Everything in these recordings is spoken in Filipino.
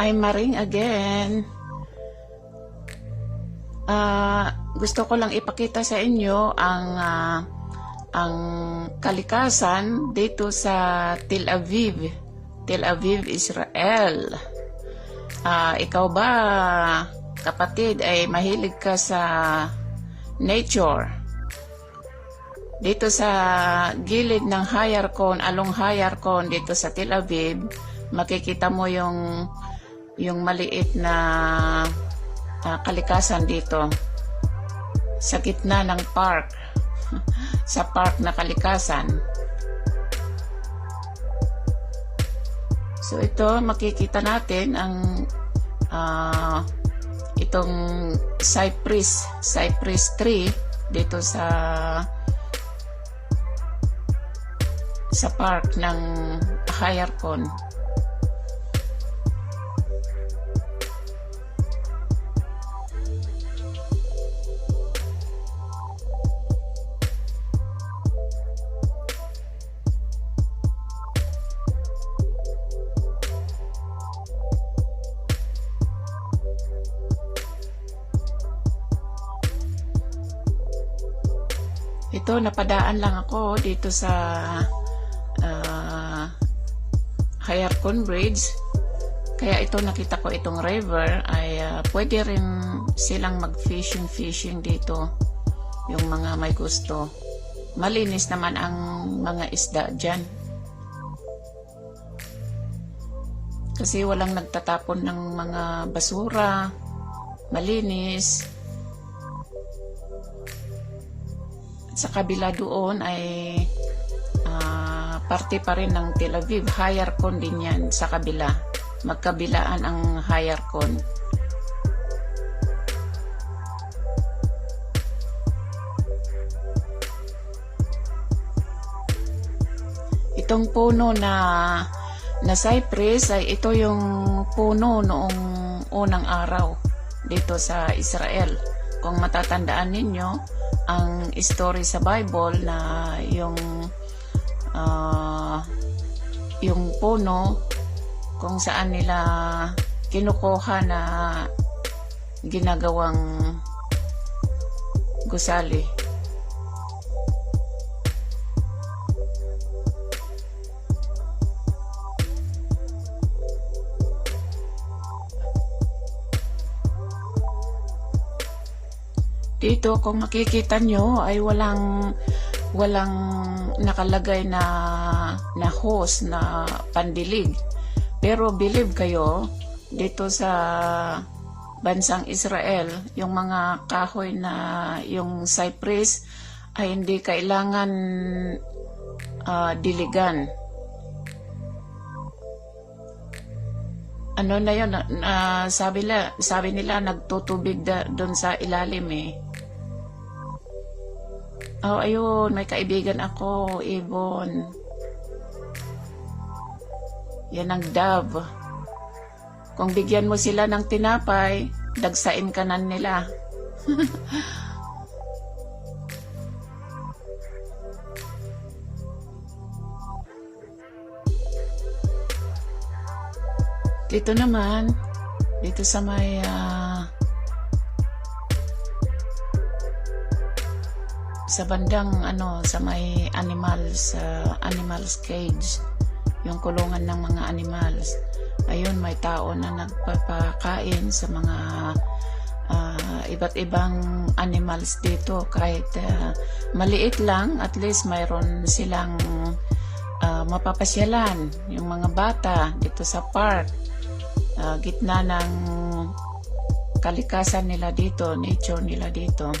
I'm Maring again. Gusto ko lang ipakita sa inyo ang kalikasan dito sa Tel Aviv, Israel. Ikaw ba, kapatid, ay mahilig ka sa nature? Dito sa gilid ng Hayarkon, along Hayarkon dito sa Tel Aviv, makikita mo yung maliit na kalikasan dito sa gitna ng park. Sa park na kalikasan. So ito, makikita natin ang itong cypress tree dito sa park ng Hayarkon. Ito, napadaan lang ako dito sa Hayarkon Bridge. Kaya ito, nakita ko itong river ay pwede rin silang mag-fishing dito. Yung mga may gusto. Malinis naman ang mga isda dyan. Kasi walang nagtatapon ng mga basura. Malinis. Sa kabila doon ay parte pa rin ng Tel Aviv. Hayarkon din yan sa kabila. Magkabilaan ang Hayarkon. Itong puno na cypress ay ito yung puno noong unang araw dito sa Israel. Kung matatandaan ninyo ang story sa Bible na yung puno kung saan nila kinukuha na ginagawang gusali. Dito, kung makikita nyo, ay walang nakalagay na hose na pandilig. Pero believe kayo, dito sa bansang Israel, yung mga kahoy na yung cypress ay hindi kailangan diligan. Ano na yun, sabi nila nagtutubig doon sa ilalim eh. Oh, ayun, may kaibigan ako, Ibon. Yan ang dove. Kung bigyan mo sila ng tinapay, dagsain ka na nila. Dito naman, dito sa may sa bandang sa may animals cage, yung kulungan ng mga animals. Ayun, may tao na nagpapakain sa mga iba't ibang animals dito. Kahit maliit lang, at least mayroon silang mapapasyalan yung mga bata dito sa park. Gitna ng kalikasan nila dito, nature nila dito.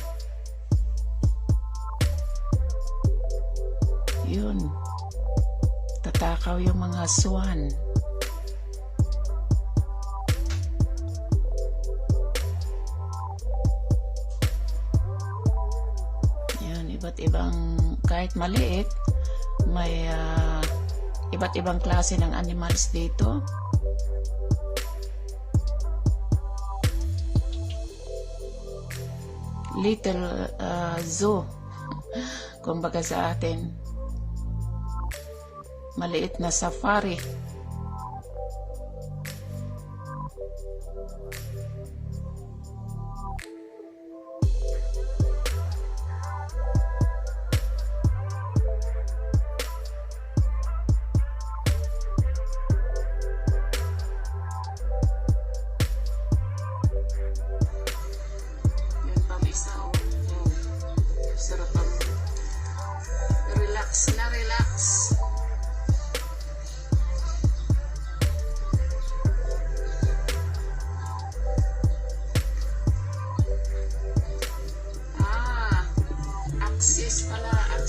Yun, tatakaw yung mga swan. Yun, iba't ibang, kahit maliit, may iba't ibang klase ng animals dito. Little zoo, kumbaga sa atin. Maliit na safari.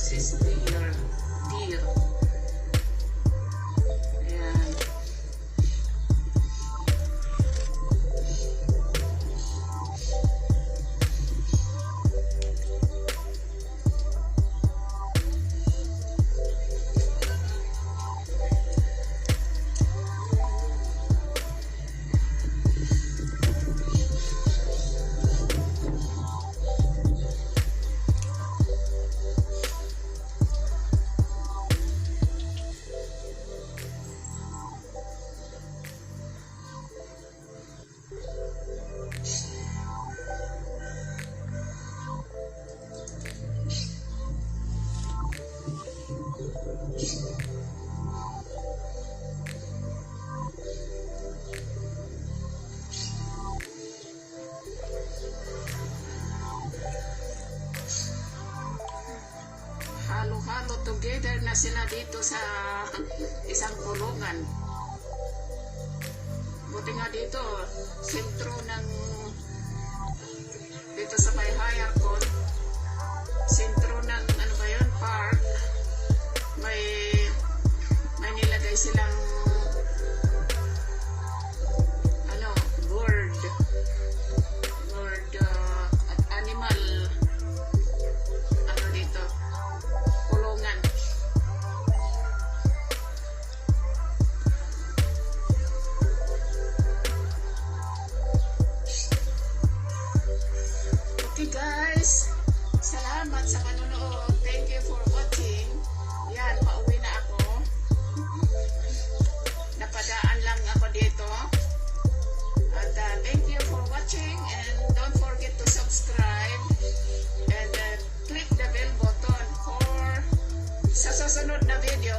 This is deer. Deer. Ayan. Halo-halo together na sila dito sa isang kulungan. Buti nga dito, sentro ng dito sa may Hayarkon, sentro ng ano ba yun, park, may nilagay silang ano, bird at animal ano dito, kulungan. Okay guys, salamat sa panonood. Thank you for watching. Yan, pauwi na ako. Napadaan lang ako dito. At thank you for watching and don't forget to subscribe and click the bell button for sa susunod na video.